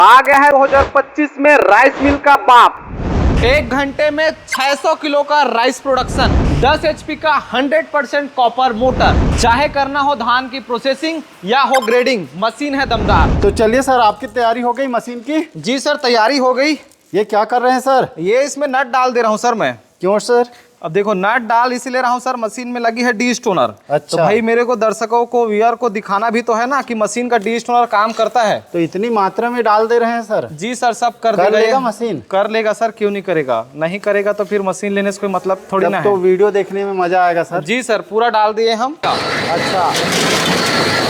आ गया है 2025 में राइस मिल का बाप। 1 घंटे में 600 किलो का राइस प्रोडक्शन, 10 HP का 100% कॉपर मोटर। चाहे करना हो धान की प्रोसेसिंग या हो ग्रेडिंग, मशीन है दमदार। तो चलिए सर, आपकी तैयारी हो गई मशीन की? जी सर, तैयारी हो गई। ये क्या कर रहे हैं सर? ये इसमें नट डाल दे रहा हूँ सर मैं। क्यों सर? अब देखो, नट डाल इसीलिए रहा हूँ सर, मशीन में लगी है डी स्टोनर। अच्छा। तो भाई मेरे को दर्शकों को, व्यूअर को दिखाना भी तो है ना कि मशीन का डी स्टोनर काम करता है। तो इतनी मात्रा में डाल दे रहे हैं सर? जी सर, सब कर लेगा मशीन? कर लेगा सर, क्यों नहीं करेगा। नहीं करेगा तो फिर मशीन लेने से कोई मतलब थोड़ी ना है। तो वीडियो देखने में मजा आएगा सर। जी सर, पूरा डाल दिए हम। अच्छा,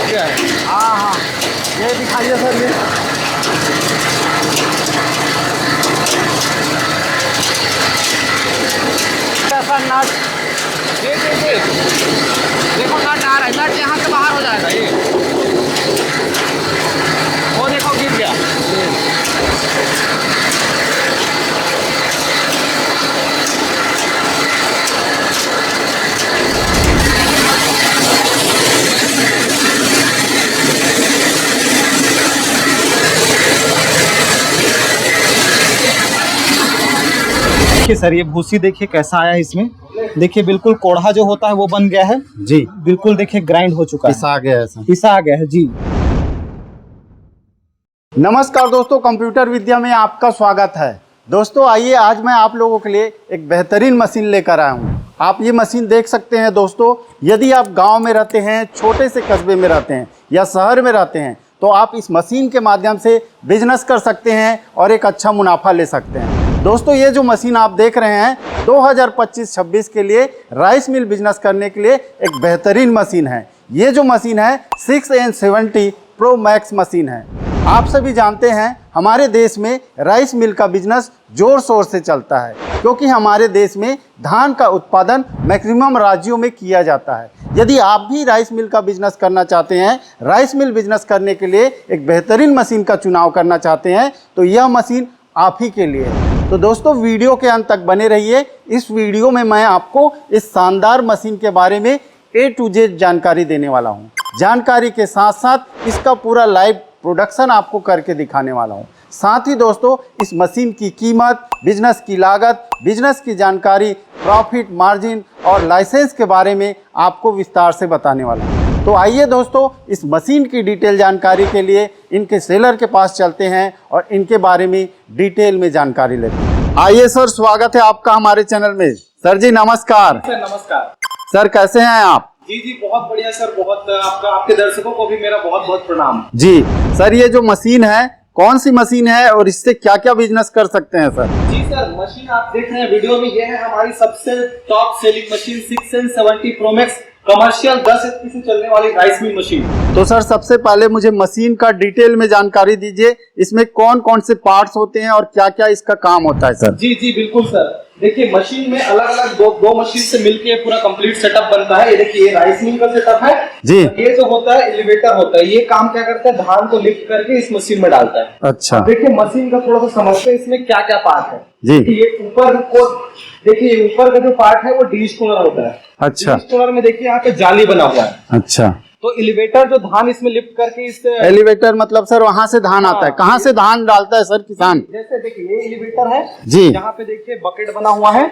क्या है? हाँ, ये दिखाइए सर। ये ऐसा नट देखो, नट आ रहा है, नट यहाँ से बाहर हो जाएगा। ये वो देखो गिर गया। देखिए सर, ये भूसी देखिए कैसा आया है इसमें। देखिए बिल्कुल कोढ़ा जो होता है वो बन गया है जी, बिल्कुल। देखिए ग्राइंड हो चुका है, पिसा आ गया है सर। पिसा आ गया है जी। नमस्कार दोस्तों, कंप्यूटर विद्या में आपका स्वागत है। दोस्तों आइए, आज मैं आप लोगों के लिए एक बेहतरीन मशीन लेकर आया हूँ। आप ये मशीन देख सकते हैं दोस्तों। यदि आप गांव में रहते हैं, छोटे से कस्बे में रहते हैं या शहर में रहते हैं, तो आप इस मशीन के माध्यम से बिजनेस कर सकते हैं और एक अच्छा मुनाफा ले सकते हैं। दोस्तों ये जो मशीन आप देख रहे हैं 2025-26 के लिए राइस मिल बिजनेस करने के लिए एक बेहतरीन मशीन है। ये जो मशीन है 6N70 प्रो मैक्स मशीन है। आप सभी जानते हैं हमारे देश में राइस मिल का बिजनेस जोर शोर से चलता है, क्योंकि हमारे देश में धान का उत्पादन मैक्सिमम राज्यों में किया जाता है। यदि आप भी राइस मिल का बिजनेस करना चाहते हैं, राइस मिल बिजनेस करने के लिए एक बेहतरीन मशीन का चुनाव करना चाहते हैं, तो यह मशीन आप ही के लिए है। तो दोस्तों वीडियो के अंत तक बने रहिए। इस वीडियो में मैं आपको इस शानदार मशीन के बारे में A to Z जानकारी देने वाला हूं। जानकारी के साथ साथ इसका पूरा लाइव प्रोडक्शन आपको करके दिखाने वाला हूं। साथ ही दोस्तों इस मशीन की कीमत, बिजनेस की लागत, बिजनेस की जानकारी, प्रॉफिट मार्जिन और लाइसेंस के बारे में आपको विस्तार से बताने वाला हूं। तो आइए दोस्तों, इस मशीन की डिटेल जानकारी के लिए इनके सेलर के पास चलते हैं और इनके बारे में डिटेल में जानकारी लेते हैं। आइए सर, स्वागत है आपका हमारे चैनल में। सर जी नमस्कार। सर नमस्कार। सर कैसे हैं आप? जी बहुत बढ़िया सर, बहुत आपके दर्शकों को भी मेरा बहुत बहुत प्रणाम। जी सर, ये जो मशीन है कौन सी मशीन है और इससे क्या क्या बिजनेस कर सकते हैं सर? जी सर, मशीन आप देख रहे हैं वीडियो में, ये है हमारी सबसे top selling machine 6N70 pro max commercial 10 HP से चलने वाली राइस मिल मशीन। तो सर सबसे पहले मुझे मशीन का डिटेल में जानकारी दीजिए। इसमें कौन कौन से पार्ट्स होते हैं और क्या क्या इसका काम होता है सर? जी बिल्कुल सर। देखिए मशीन में अलग अलग दो मशीन से मिलके पूरा कंप्लीट सेटअप बनता है। ये देखिए राइस मिल का सेटअप है जी। ये जो होता है एलिवेटर होता है, ये काम क्या करता है, धान को लिफ्ट करके इस मशीन में डालता है। अच्छा। देखिए मशीन का थोड़ा सा समझते हैं इसमें क्या क्या पार्ट है जी। ये ऊपर को देखिए, ऊपर का जो पार्ट है वो डी स्टोनर होता है। अच्छा। डी स्टोनर में देखिए यहाँ पे जाली बना हुआ है। अच्छा। तो एलिवेटर जो धान इसमें लिफ्ट करके इस एलिवेटर मतलब सर वहाँ से धान आता है? कहाँ से धान डालता है सर किसान? जैसे देखिए ये एलिवेटर है जी। यहाँ पे देखिए बकेट बना हुआ है।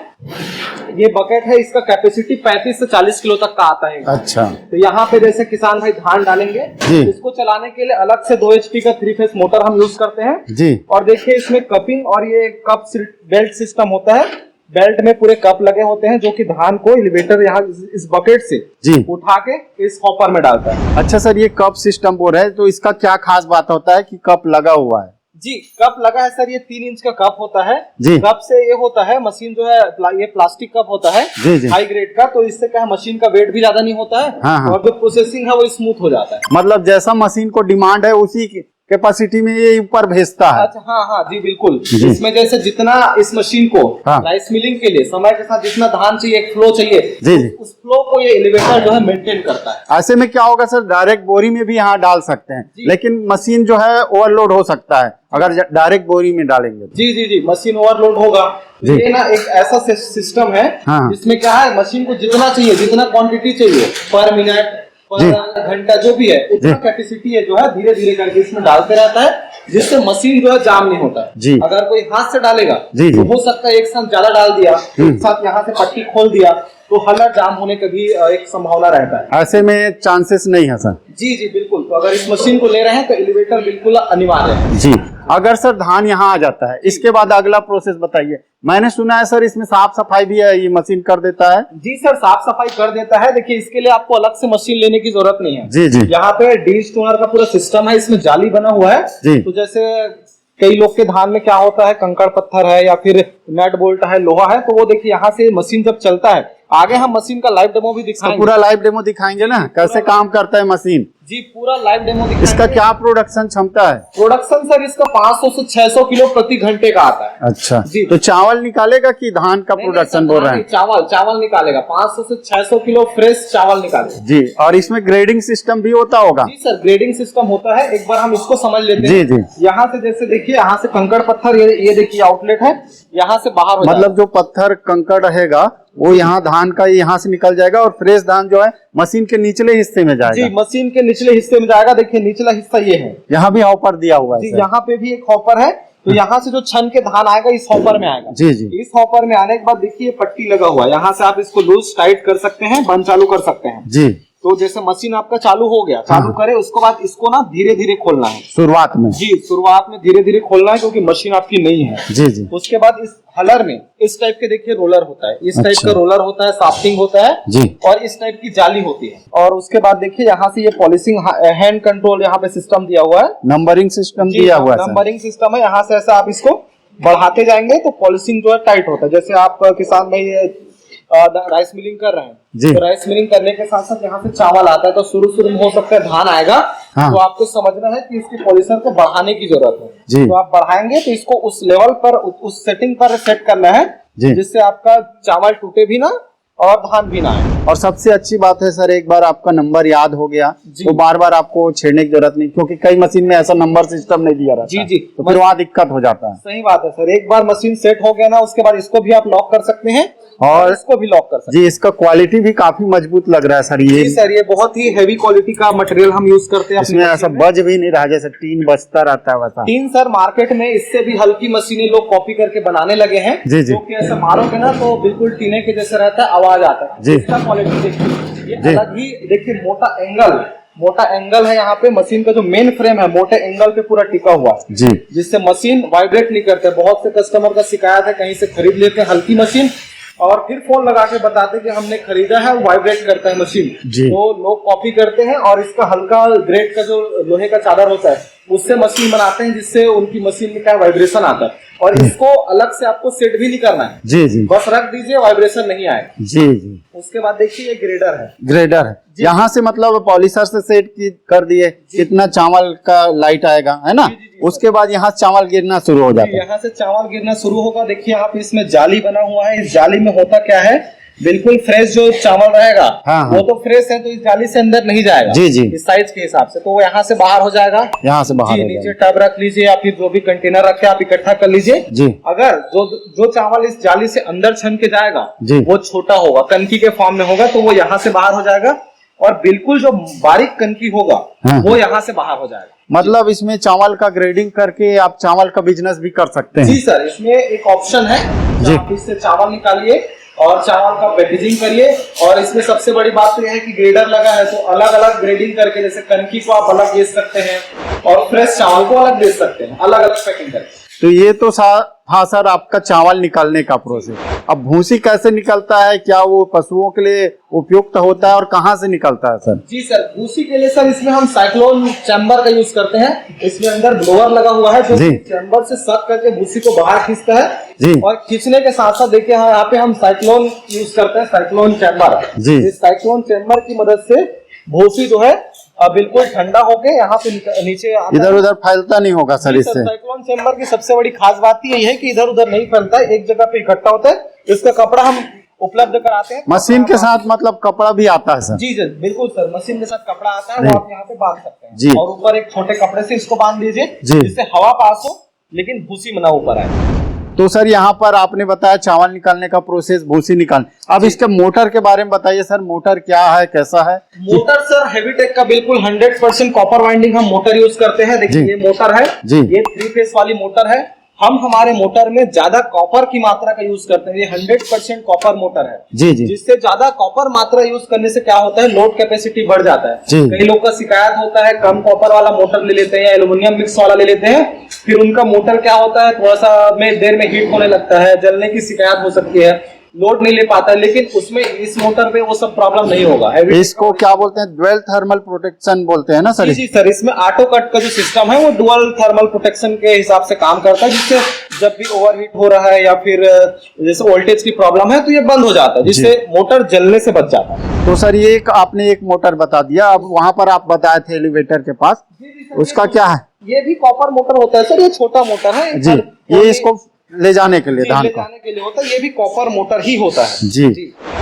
ये बकेट है, इसका कैपेसिटी 35 से 40 किलो तक का आता है। अच्छा। तो यहाँ पे जैसे किसान भाई धान डालेंगे जी। इसको चलाने के लिए अलग से 2 HP का 3 फेस मोटर हम यूज करते हैं जी। और देखिए इसमें कपिंग और ये कप बेल्ट सिस्टम होता है। बेल्ट में पूरे कप लगे होते हैं जो कि धान को एलिवेटर यहाँ इस बकेट से जी उठा के इस हॉपर में डालता है। अच्छा सर, ये कप सिस्टम बोल रहे हैं, तो इसका क्या खास बात होता है कि कप लगा हुआ है? जी कप लगा है सर, ये 3 इंच का कप होता है जी। कप से ये होता है, मशीन जो है ये प्लास्टिक कप होता है जी। हाई ग्रेड का, तो इससे क्या है मशीन का वेट भी ज्यादा नहीं होता है। हाँ। और जो प्रोसेसिंग है वो स्मूथ हो जाता है। मतलब जैसा मशीन को डिमांड है उसी कैपेसिटी में ये ऊपर भेजता है। अच्छा हाँ जी बिल्कुल। जी। इसमें जैसे जितना इस मशीन को हाँ। राइस मिलिंग के लिए समय के साथ जितना धान चाहिए, एक फ्लो चाहिए, जी। उस फ्लो को ये एलिवेटर जो है मेंटेन करता है। ऐसे में क्या होगा सर, डायरेक्ट बोरी में भी यहाँ डाल सकते हैं, लेकिन मशीन जो है ओवरलोड हो सकता है अगर डायरेक्ट बोरी में डालेंगे। जी मशीन ओवरलोड होगा। ये ना एक ऐसा सिस्टम है हाँ। जिसमें क्या है मशीन को जितना चाहिए, जितना क्वांटिटी चाहिए पर मिनट पर घंटा जो भी है उतना कैपेसिटी है जो है धीरे धीरे करके इसमें डालते रहता है जिससे मशीन जो है जाम नहीं होता है। जी। अगर कोई हाथ से डालेगा जी, जी। तो हो सकता है एक साथ ज्यादा डाल दिया, एक साथ यहाँ से पट्टी खोल दिया तो हल्ला जाम होने का भी एक संभावना रहता है। ऐसे में चांसेस नहीं है सर। जी जी बिल्कुल। तो अगर इस मशीन को ले रहे हैं तो एलिवेटर बिल्कुल अनिवार्य है। जी। अगर सर धान यहाँ आ जाता है, इसके बाद अगला प्रोसेस बताइए। मैंने सुना है सर इसमें साफ सफाई भी है, ये मशीन कर देता है। जी सर, साफ सफाई कर देता है। देखिए इसके लिए आपको अलग से मशीन लेने की जरूरत नहीं है। जी जी। यहाँ पे डी स्टोनर का पूरा सिस्टम है, इसमें जाली बना हुआ है। जी। तो जैसे कई लोग के धान में क्या होता है, कंकड़ पत्थर है या फिर नट बोल्ट है, लोहा है, तो वो देखिए यहाँ से मशीन जब चलता है, आगे हम मशीन का लाइव डेमो भी तो दिखाएंगे। पूरा लाइव डेमो दिखाएंगे ना, कैसे काम करता है मशीन। जी पूरा लाइव डेमो दिखाएंगे। इसका क्या प्रोडक्शन क्षमता है? प्रोडक्शन सर इसका 500 से 600 किलो प्रति घंटे का आता है। अच्छा जी। तो चावल निकालेगा कि धान का प्रोडक्शन बोल रहे हैं? चावल निकालेगा, 500 से 600 किलो फ्रेश चावल निकालेगा। जी। और इसमें ग्रेडिंग सिस्टम भी होता होगा? जी सर, ग्रेडिंग सिस्टम होता है। एक बार हम इसको समझ लेते हैं। जी जी। यहाँ से जैसे देखिए, यहाँ से कंकड़ पत्थर, ये देखिए आउटलेट है, यहाँ से बाहर हो मतलब जो पत्थर कंकड़ रहेगा वो यहाँ धान का यहाँ से निकल जाएगा और फ्रेश धान जो है मशीन के निचले हिस्से में जाएगा। जी, मशीन के निचले हिस्से में जाएगा। देखिए निचला हिस्सा ये है। यहाँ भी हॉपर दिया हुआ है जी, सर। यहाँ पे भी एक हॉपर है। तो यहाँ से जो छन के धान आएगा इस हॉपर में आएगा। जी जी। इस हॉपर में आने के बाद देखिए पट्टी लगा हुआ है, यहाँ से आप इसको लूज टाइट कर सकते हैं, बंद चालू कर सकते हैं। जी। तो जैसे मशीन आपका चालू हो गया, चालू करे, उसके बाद इसको ना धीरे धीरे खोलना है। शुरुआत में? जी, शुरुआत में धीरे धीरे खोलना है क्योंकि मशीन आपकी नई है। जी जी। उसके बाद इस हलर में इस टाइप के देखिए रोलर होता है, इस टाइप अच्छा। का रोलर होता है, साफ्टिंग होता है जी। और इस टाइप की जाली होती है। और उसके बाद देखिए यहाँ से ये पॉलिशिंग हैंड कंट्रोल यहाँ पे सिस्टम दिया हुआ है। नंबरिंग सिस्टम जी, दिया हुआ है सर। नंबरिंग सिस्टम है। यहाँ से ऐसा आप इसको बढ़ाते जाएंगे तो पॉलिशिंग जो है टाइट होता है। जैसे आप किसान भाई राइस मिलिंग कर रहे हैं, जी। तो राइस मिलिंग करने के साथ साथ यहाँ से चावल आता है, तो शुरू में हो सकता है धान आएगा। हाँ। तो आपको समझना है कि इसकी पॉलिशन को बढ़ाने की जरूरत है। जी। तो आप बढ़ाएंगे तो इसको उस लेवल पर, उस सेटिंग पर सेट करना है जी। जिससे आपका चावल टूटे भी ना और धान भी ना आए। और सबसे अच्छी बात है सर, एक बार आपका नंबर याद हो गया तो बार बार आपको छेड़ने की जरूरत नहीं, क्योंकि कई मशीन में ऐसा नंबर सिस्टम नहीं दिया रहता। जी जी। तो फिर वहाँ दिक्कत हो जाता है। सही बात है सर। एक बार मशीन सेट हो गया ना, उसके बाद इसको भी आप लॉक कर सकते हैं और इसको भी लॉक कर सकते हैं। जी। इसका क्वालिटी भी काफी मजबूत लग रहा है सर। ये जी सर, ये बहुत ही हैवी क्वालिटी का मटेरियल हम यूज करते हैं। इसमें ऐसा बज भी नहीं रहा, जैसे टीन बजता रहता है वैसा। टीन सर मार्केट में इससे भी हल्की मशीनें लोग कॉपी करके बनाने लगे हैं। जी जी। जो कि ऐसे मारोगे ना तो बिल्कुल टीने के जैसे रहता है, आवाज आता है। जी। इसका क्वालिटी देखिए, ये जी। अलग ही देखिए, मोटा एंगल है। यहाँ पे मशीन का जो मेन फ्रेम है मोटे एंगल पे पूरा टिका हुआ है, जी। जिससे मशीन वाइब्रेट नहीं करते। बहुत से कस्टमर का शिकायत है, कहीं से खरीद लेते हैं हल्की मशीन और फिर फोन लगा के बताते कि हमने खरीदा है, वाइब्रेट करता है मशीन। जी। तो लोग कॉपी करते हैं और इसका हल्का ग्रेड का जो लोहे का चादर होता है उससे मशीन बनाते हैं, जिससे उनकी मशीन में क्या वाइब्रेशन आता है। और इसको अलग से आपको सेट भी नहीं करना है। जी जी। बस रख दीजिए, वाइब्रेशन नहीं आएगा। जी जी। उसके बाद देखिए ये ग्रेडर है। ग्रेडर है। यहाँ से मतलब पॉलिशर से सेट कर दिए, कितना चावल का लाइट आएगा, है ना? उसके बाद यहाँ चावल गिरना शुरू हो जाता है। यहाँ से चावल गिरना शुरू होगा। देखिए आप इसमें जाली बना हुआ है। इस जाली में होता क्या है, बिल्कुल फ्रेश जो चावल रहेगा, हाँ, हाँ। वो तो फ्रेश है, तो इस जाली से अंदर नहीं जाएगा। जी जी। इस साइज के हिसाब से तो वो यहाँ से बाहर हो जाएगा। यहाँ से बाहर जी, हो नीचे जाएगा। टब रख लीजिए या फिर जो भी कंटेनर रखे आप इकट्ठा कर लीजिए। जी। अगर जो चावल इस जाली से अंदर छन के जाएगा जी। वो छोटा होगा, कनकी के फॉर्म में होगा, तो वो यहाँ से बाहर हो जाएगा। और बिल्कुल जो बारीक कनकी होगा हाँ। वो यहाँ से बाहर हो जाएगा। मतलब इसमें चावल का ग्रेडिंग करके आप चावल का बिजनेस भी कर सकते हैं। जी सर, इसमें एक ऑप्शन है, जी। आप इससे चावल निकालिए और चावल का पैकेजिंग करिए। और इसमें सबसे बड़ी बात तो यह है कि ग्रेडर लगा है, तो अलग अलग ग्रेडिंग करके, जैसे कनकी को आप अलग बेच सकते हैं और फ्रेश चावल को अलग बेच सकते हैं, अलग अलग पैकिंग करके। तो ये तो हाँ सर, आपका चावल निकालने का प्रोसेस। अब भूसी कैसे निकलता है, क्या वो पशुओं के लिए उपयुक्त होता है और कहाँ से निकलता है सर? जी सर, भूसी के लिए सर इसमें हम साइक्लोन चैम्बर का यूज करते हैं। इसमें अंदर ब्लोअर लगा हुआ है जो चैम्बर से सक करके भूसी को बाहर खींचता है। जी। और खींचने के साथ साथ देखिए यहाँ पे हम साइक्लोन यूज करते हैं, साइक्लोन चैम्बर। जी। इस साइक्लोन चैम्बर की मदद से भूसी जो है बिल्कुल ठंडा होके यहाँ पे नीचे इधर उधर फैलता नहीं होगा सर इससे? साइक्लोन चैम्बर की सबसे बड़ी खास बात यही है कि इधर उधर नहीं फैलता है, एक जगह पे इकट्ठा होता है। इसका कपड़ा हम उपलब्ध कराते हैं। मशीन के साथ मतलब कपड़ा भी आता है सर? जी जी बिल्कुल सर, मशीन के साथ कपड़ा आता है, वो आप यहाँ पे बांध सकते हैं। जी। और ऊपर एक छोटे कपड़े से इसको बांध दीजिए, जी। जिससे हवा पास हो लेकिन भूसी ना ऊपर आए। तो सर यहाँ पर आपने बताया चावल निकालने का प्रोसेस, भूसी निकालने। अब इसके मोटर के बारे में बताइए सर, मोटर क्या है, कैसा है? मोटर सर हेवीटेक का बिल्कुल 100% कॉपर वाइंडिंग हम मोटर यूज करते हैं। देखिए जी। ये मोटर है जी। ये 3 फेस वाली मोटर है। हम हमारे मोटर में ज्यादा कॉपर की मात्रा का यूज करते हैं। ये 100% कॉपर मोटर है। जी जी जिससे ज्यादा कॉपर मात्रा यूज करने से क्या होता है, लोड कैपेसिटी बढ़ जाता है। जी। कई लोग का शिकायत होता है कम कॉपर वाला मोटर ले लेते हैं या एल्यूमिनियम मिक्स वाला ले लेते हैं, फिर उनका मोटर क्या होता है थोड़ा सा में देर में हीट होने लगता है, जलने की शिकायत हो सकती है, लोड नहीं ले पाता है। लेकिन उसमें इस मोटर पे वो सब प्रॉब्लम नहीं होगा। इसको क्या बोलते हैं, ड्वेल थर्मल प्रोटेक्शन बोलते हैं ना सर? जी सर, इसमें ऑटो कट का जो सिस्टम है वो डुअल थर्मल प्रोटेक्शन के हिसाब से काम करता है, जिससे जब भी ओवरहीट हो रहा है या फिर जैसे वोल्टेज की प्रॉब्लम है तो ये बंद हो जाता है, जिससे मोटर जलने से बच जाता है। तो सर ये आपने एक मोटर बता दिया, अब वहां पर आप बताए थे एलिवेटर के पास, उसका क्या है? ये भी कॉपर मोटर होता है सर, ये छोटा मोटर है जी, ये इसको ले जाने के लिए धान ले को जाने के लिए होता है, ये भी कॉपर मोटर ही होता है। जी।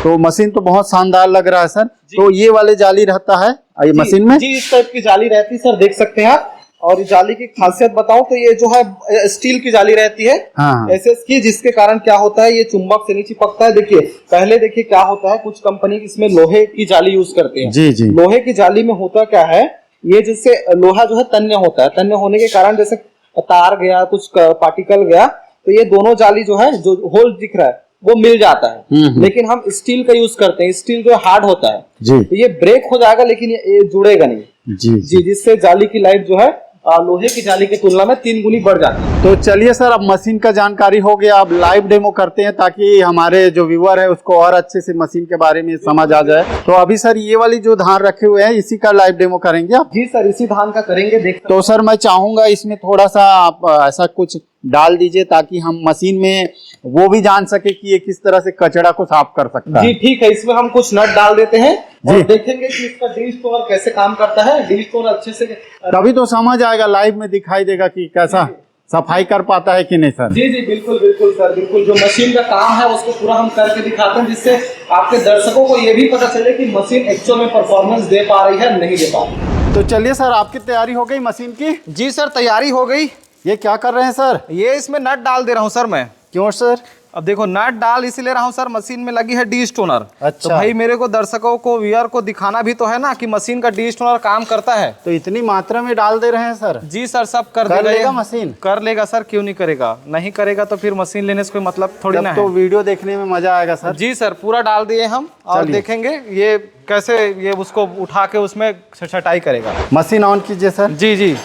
तो मशीन तो बहुत शानदार लग रहा है सर। तो ये वाले जाली रहता है ये मशीन में? जी, इस टाइप की जाली रहती है सर, देख सकते हैं आप। और इस जाली की खासियत बताऊं तो ये जो है स्टील की जाली रहती है, हाँ। एसएस की, जिसके कारण क्या होता है ये चुंबक से नहीं चिपकता है। देखिए पहले देखिए क्या होता है, कुछ कंपनी इसमें लोहे की जाली यूज करते हैं। जी जी। लोहे की जाली में होता क्या है, ये जिससे लोहा जो है तन्य होता है, तन्य होने के कारण जैसे तार गया, कुछ पार्टिकल गया, तो ये दोनों जाली जो है, जो होल दिख रहा है वो मिल जाता है। लेकिन हम स्टील का यूज करते हैं, स्टील जो हार्ड होता है जी। तो ये ब्रेक हो जाएगा लेकिन ये जुड़ेगा नहीं। जी जी, जिससे जाली की लाइफ जो है लोहे की जाली की तुलना में 3 गुनी बढ़ जाती है। तो चलिए सर, अब मशीन का जानकारी हो गया, अब लाइव डेमो करते हैं ताकि हमारे जो व्यूअर है उसको और अच्छे से मशीन के बारे में समझ आ जाए। तो अभी सर ये वाली जो धान रखे हुए हैं इसी का लाइव डेमो करेंगे आप? जी सर, इसी धान का करेंगे। देख तो सर मैं चाहूंगा इसमें थोड़ा सा आप ऐसा कुछ डाल दीजिए ताकि हम मशीन में वो भी जान सके कि ये किस तरह से कचरा को साफ कर सकता है। जी ठीक है, इसमें हम कुछ नट डाल देते हैं और जी। देखेंगे कि इसका डी स्टोनर कैसे काम करता है। डी स्टोनर अच्छे से तभी तो समझ आएगा, लाइव में दिखाई देगा कि कैसा सफाई कर पाता है कि नहीं सर। जी जी बिल्कुल बिल्कुल सर, बिल्कुल। जो मशीन का काम है उसको पूरा हम करके दिखाते हैं, जिससे आपके दर्शकों को ये भी पता चले कि मशीन एक्चुअल में परफॉर्मेंस दे पा रही है नहीं दे पा रही। तो चलिए सर, आपकी तैयारी हो गई मशीन की? जी सर, तैयारी हो गई। ये क्या कर रहे हैं सर? ये इसमें नट डाल दे रहा हूँ सर मैं। क्यों सर? अब देखो नट डाल इसलिए रहा हूँ सर, मशीन में लगी है डी स्टोनर। अच्छा। तो भाई मेरे को दर्शकों को, व्यूअर को दिखाना भी तो है ना कि मशीन का डी स्टोनर काम करता है। तो इतनी मात्रा में डाल दे रहे हैं सर? जी सर, सब कर लेगा मशीन? कर लेगा सर, क्यों नहीं करेगा। नहीं करेगा तो फिर मशीन लेने से कोई मतलब थोड़ी ना है। तो वीडियो देखने में मजा आएगा सर। जी सर, पूरा डाल दिए हम और देखेंगे ये कैसे ये उसको उठा के उसमें छटाई करेगा। मशीन ऑन कीजिए सर। जी जी,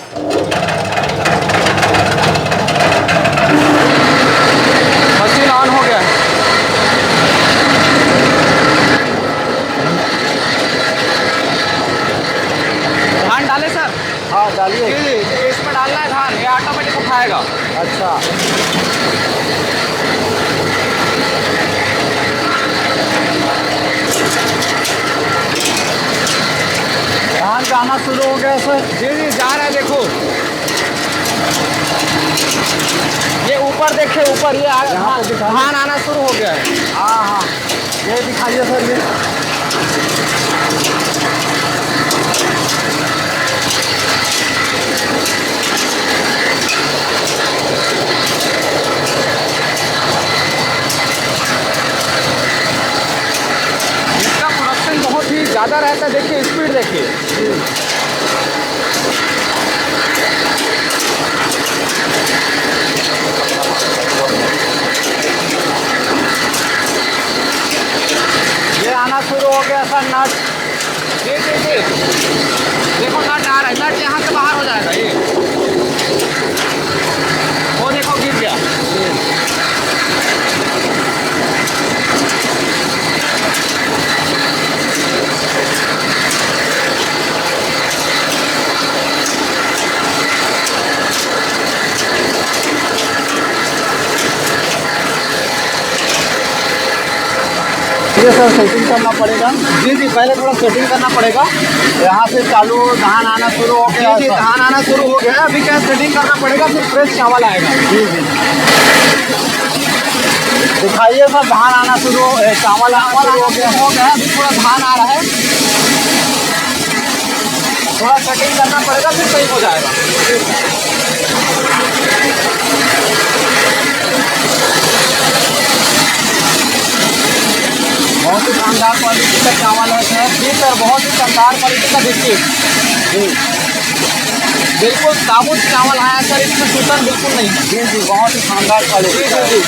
मशीन ऑन हो गया है। धान डाले सर? हाँ डालिए। जी जी, इसमें डालना है धान, ये ऑटोमेटिक उठाएगा। अच्छा। धान जाना शुरू हो गया सर? जी जी, जा रहा है, देखो ये ऊपर देखिए, ऊपर ये धान आना शुरू हो गया है। हाँ हाँ, ये दिखाइए सर। ये इसका प्रोडक्शन बहुत ही ज़्यादा रहता है, देखिए स्पीड देखिए। ये आना शुरू हो गया सर नट। जी जी जी, देखो नट आ रहा है, नट यहाँ से बाहर हो जाएगा। ये वो देखो गिर गया। ये सर सेटिंग करना पड़ेगा। जी जी, पहले थोड़ा सेटिंग करना पड़ेगा। यहाँ से चालू धान आना शुरू हो गया। जी, धान आना शुरू हो गया, अभी क्या सेटिंग करना पड़ेगा, फिर फ्रेश चावल आएगा। जी जी, दिखाइए सर, धान आना शुरू, चावल आना शुरू हो गया। अभी थोड़ा धान आ रहा है, थोड़ा सेटिंग करना पड़ेगा, फिर सही हो जाएगा। का चावल है सर। जी सर, बहुत ही शानदार क्वालिटी का देखिए, बिल्कुल साबुत चावल आया सर, इसमें सूतन बिल्कुल नहीं। जी जी, बहुत ही शानदार क्वालिटी जी है। जी जी।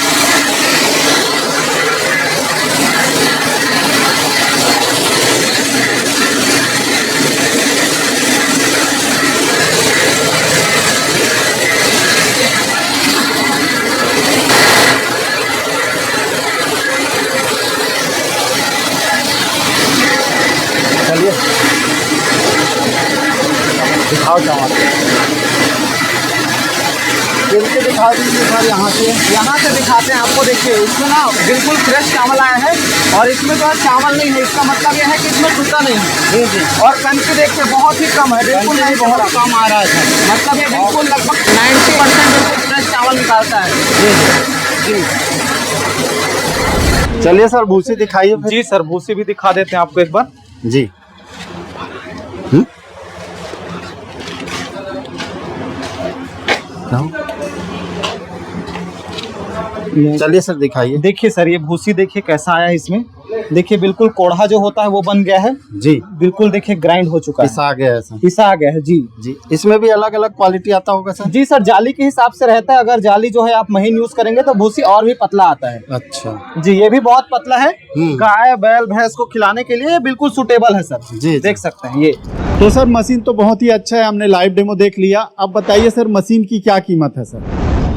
चलिए दिखाओ चावल, फिर से दिखा दीजिए सर यहाँ से दिखाते हैं आपको। देखिए इसमें ना बिल्कुल फ्रेश चावल आया है, और इसमें जो है चावल नहीं है, इसका मतलब यह है कि इसमें सूता नहीं है। जी जी, और कनकी देखिए बहुत ही कम है, बिल्कुल नहीं, बहुत कम आ रहा है सर। मतलब ये बिल्कुल लगभग 90% बिल्कुल फ्रेश चावल निकालता है। जी जी, चलिए सर भूसी दिखाइए फिर। जी सर, भूसी भी दिखा देते हैं आपको एक बार। जी चलिए सर दिखाइए। देखिए सर, ये भूसी देखिए कैसा आया है इसमें। देखिए बिल्कुल कोढ़ा जो होता है वो बन गया है। जी, बिल्कुल देखिए ग्राइंड हो चुका है, पिसा आ गया है सर। पिसा आ गया है। जी जी, इसमें भी अलग अलग क्वालिटी आता होगा सर। जी सर, जाली के हिसाब से रहता है। अगर जाली जो है आप महीन यूज करेंगे तो भूसी और भी पतला आता है। अच्छा जी, ये भी बहुत पतला है। हम्म। गाय बैल भैंस को खिलाने के लिए बिल्कुल सुटेबल है सर। जी। देख सकते हैं ये। तो सर मशीन तो बहुत ही अच्छा है, हमने लाइव डेमो देख लिया। अब बताइए सर मशीन की क्या कीमत है सर?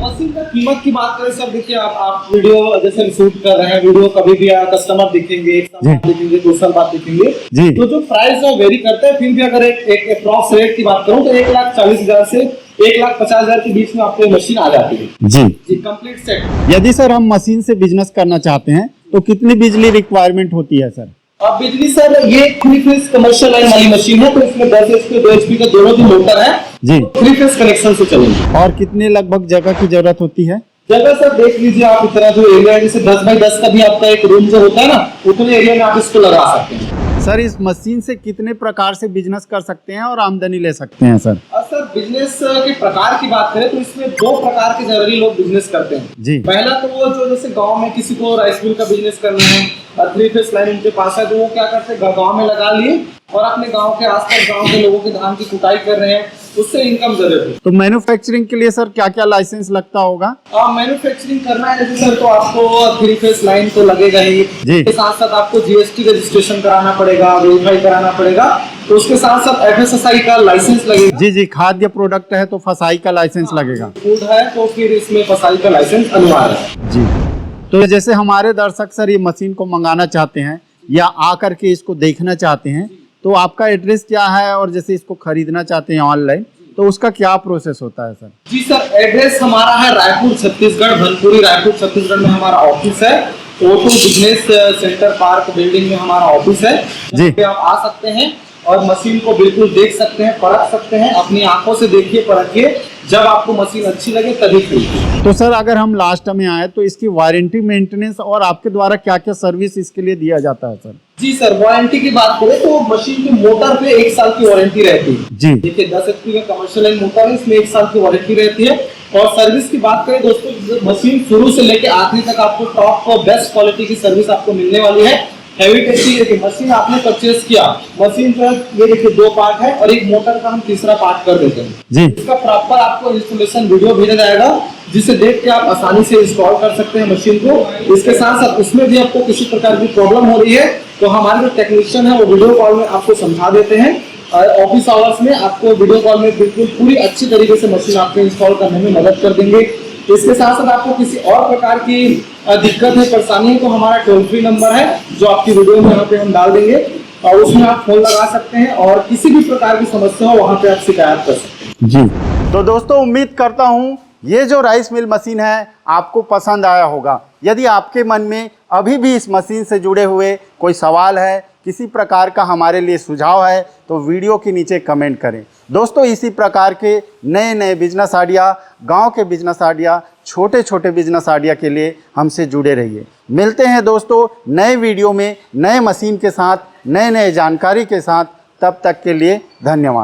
मशीन का कीमत की बात करें सर, देखिए आप वीडियो जैसे शूट कर रहे हैं, वीडियो कभी भी कस्टमर दिखेंगे, एक साल बाद दिखेंगे, 2 साल बाद दिखेंगे, जी। तो जो प्राइस है वेरी करता है। फिर भी अगर एक अप्रॉक्स रेट की बात करूं तो 1,40,000 से 1,50,000 के बीच में आपको मशीन आ जाती है। जी, जी, कंप्लीट सेट। यदि सर हम मशीन से बिजनेस करना चाहते हैं तो कितनी बिजली रिक्वायरमेंट होती है सर? अब बिजली सर, ये 3 फेज कमर्शियल लाइन वाली मशीन है, तो इसमें 10 HP 2 HP का दोनों भी मोटर है जी। 3 फेज कनेक्शन से चलेंगे। और कितने लगभग जगह की जरूरत होती है? जगह सर देख लीजिए आप, इतना जो एरिया है, जैसे 10 बाई 10 का भी आपका एक रूम जो होता है ना, उतने एरिया में आप इसको लगा सकते हैं। सर इस मशीन से कितने प्रकार से बिजनेस कर सकते हैं और आमदनी ले सकते हैं सर? और सर बिजनेस के प्रकार की बात करें तो इसमें 2 प्रकार के जनरली लोग बिजनेस करते हैं। जी। पहला तो वो जो जैसे गांव में किसी को राइस मिल का बिजनेस करना है, 3 फेज लाइन उनके पास है, तो वो क्या करते हैं गांव में लगा लिए और अपने गांव के आसपास गांव के लोगों के धान की कुटाई कर रहे हैं, उससे इनकम जनरेट है। तो मैन्युफैक्चरिंग के लिए सर क्या क्या लाइसेंस लगता होगा? मैन्युफैक्चरिंग करना है जैसे सर, तो आपको 3 फेज लाइन तो लगेगा ही, जी। इसके साथ साथ आपको GST रजिस्ट्रेशन कराना पड़ेगा, वेरीफाई कराना पड़ेगा, तो उसके साथ साथ FSSAI का लाइसेंस लगेगा। जी जी, खाद्य प्रोडक्ट है तो फसाई का लाइसेंस लगेगा। फूड है तो फिर इसमें फसाई का लाइसेंस अनिवार्य है। जी, तो जैसे हमारे दर्शक सर ये मशीन को मंगाना चाहते हैं या आकर के इसको देखना चाहते हैं, तो आपका एड्रेस क्या है? और जैसे इसको खरीदना चाहते हैं ऑनलाइन तो उसका क्या प्रोसेस होता है सर? जी सर, एड्रेस हमारा है रायपुर छत्तीसगढ़, भनपुरी रायपुर छत्तीसगढ़ में हमारा ऑफिस है। O2 business centre park building में हमारा ऑफिस है। जी। पे आप आ सकते हैं और मशीन को बिल्कुल देख सकते हैं, परख सकते हैं, अपनी आंखों से देखिए, परखिए, जब आपको मशीन अच्छी लगे तभी खरीदिए। तो सर अगर हम लास्ट में आए तो इसकी वारंटी, मेंटेनेंस और आपके द्वारा क्या क्या सर्विस इसके लिए दिया जाता है सर? जी सर, वारंटी की बात करें तो मशीन के मोटर पे 1 साल की वारंटी रहती है। जी। देखिए 10 HP का कमर्शियल लाइन मोटर है, इसमें 1 साल की वारंटी रहती है। और सर्विस की बात करें दोस्तों, मशीन शुरू से लेके आखिरी तक आपको टॉप और बेस्ट क्वालिटी की सर्विस आपको मिलने वाली है। हैवी टेस्टिंग, देखिए मशीन आपने परचेज किया, मशीन जो है ये देखिए 2 पार्ट है और एक मोटर का हम तीसरा पार्ट कर देते हैं। जी। इसका प्रॉपर आपको इंस्टॉलेशन वीडियो भेजा जाएगा, जिसे देख के आप आसानी से इंस्टॉल कर सकते हैं मशीन को। इसके साथ साथ उसमें भी आपको किसी प्रकार की प्रॉब्लम हो रही है तो हमारे जो टेक्नीशियन है वो वीडियो कॉल में आपको समझा देते हैं। ऑफिस आवर्स में आपको वीडियो कॉल में बिल्कुल पूरी अच्छी तरीके से मशीन आपको इंस्टॉल करने में मदद कर देंगे। इसके साथ साथ आपको किसी और प्रकार की दिक्कत है, परेशानी है, तो हमारा टोल फ्री नंबर है जो आपकी वीडियो में यहाँ पे हम डाल देंगे, और उसमें आप फोन लगा सकते हैं और किसी भी प्रकार की समस्या हो वहाँ पे आप शिकायत कर सकते हैं। जी, तो दोस्तों उम्मीद करता हूँ ये जो राइस मिल मशीन है आपको पसंद आया होगा। यदि आपके मन में अभी भी इस मशीन से जुड़े हुए कोई सवाल है, किसी प्रकार का हमारे लिए सुझाव है, तो वीडियो के नीचे कमेंट करें। दोस्तों इसी प्रकार के नए नए बिजनेस आइडिया, गांव के बिजनेस आइडिया, छोटे छोटे बिजनेस आइडिया के लिए हमसे जुड़े रहिए। मिलते हैं दोस्तों नए वीडियो में, नए मशीन के साथ, नए नए जानकारी के साथ। तब तक के लिए धन्यवाद।